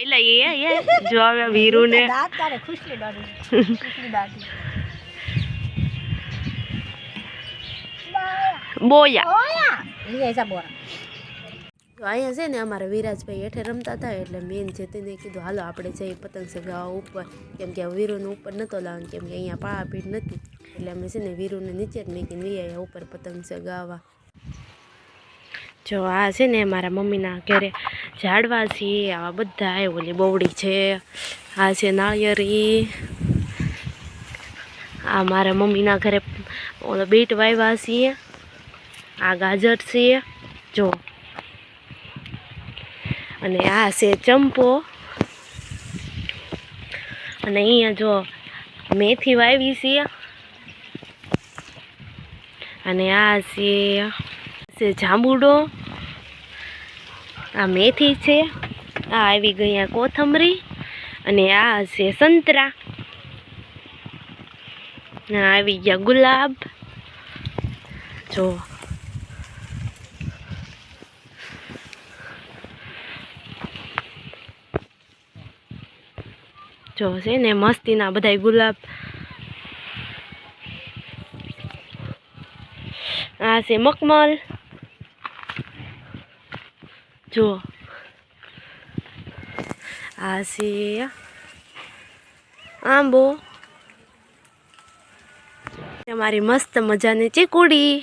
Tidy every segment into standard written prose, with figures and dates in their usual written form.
એટલે એ જો હવે વીરુ ને દાંત તારે ખુશલી દાદી બોયા લે જા બોરા. તો અહીંયા છે ને અમારા વિરાજભાઈ હેઠે રમતા હતા એટલે મેન છે તેને કીધું હાલો આપણે જઈએ પતંગ ચગાવવા ઉપર, કેમ કે વીરુને ઉપર નહોતો લાવવાનો કેમ કે અહીંયા પાળાપીઠ નથી એટલે અમે છે ને વીરુને નીચે જ મૂકીને વી ઉપર પતંગ ચગાવવા. જો આ છે ને મારા મમ્મીના ઘરે ઝાડવા છે, આવા બધા ઓલી બવડી છે, આ છે નાળિયેરી, આ મારા મમ્મીના ઘરે ઓલો બીટ વાવ્યા છીએ, આ ગાજર છે જો, અને આ છે ચંપો, અને અહીંયા જો મેથી વાવી છે, અને આ છે જાંબુડો, આ મેથી છે, આ આવી ગઈ આ કોથમરી, અને આ છે સંતરા, આવી ગયા ગુલાબ જો, જો છે ને મસ્તીના બધા ગુલાબ. આ છે મખમલ જો, આ છે આંબો, તમારી મસ્ત મજાની ચીકુડી,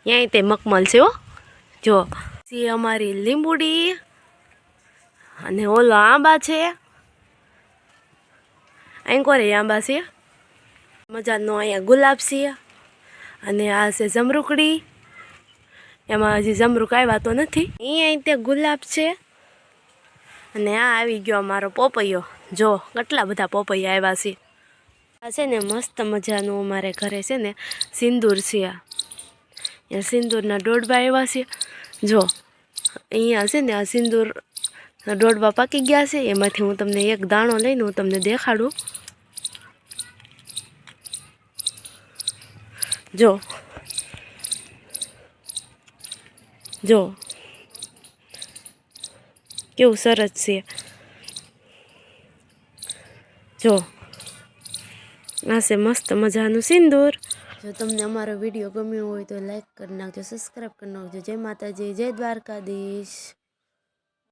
ત્યાં તે મખમલ છે હો જો, છે અમારી લીંબુડી, અને ઓલો આંબા છે, અહીં કોરે આંબા છે મજાનો, અહીંયા ગુલાબ છે, અને આ છે જમરૂકડી, એમાં હજી જમરૂક આવ્યા તો નથી, અહીંયા તે ગુલાબ છે, અને આ આવી ગયો અમારો પોપૈયો જો, કેટલા બધા પપૈયા આવ્યા છે. આ છે ને મસ્ત મજાનું અમારે ઘરે છે ને સિંદૂર છે, અહીંયા સિંદૂરના દોડવા આવ્યા છે જો, અહીંયા છે ને આ સિંદૂર દોડવા પાકી ગયા છે, એમાંથી હું તમને એક દાણો લઈને હું તમને દેખાડું જો, જો કેવું સરસ છે જો, આ છે મસ્ત મજાનું સિંદૂર. જો તમને અમારો વિડીયો ગમ્યો હોય તો લાઈક કરી નાખજો, સબસ્ક્રાઈબ કરી નાખજો. જય માતાજી, જય દ્વારકાધીશ.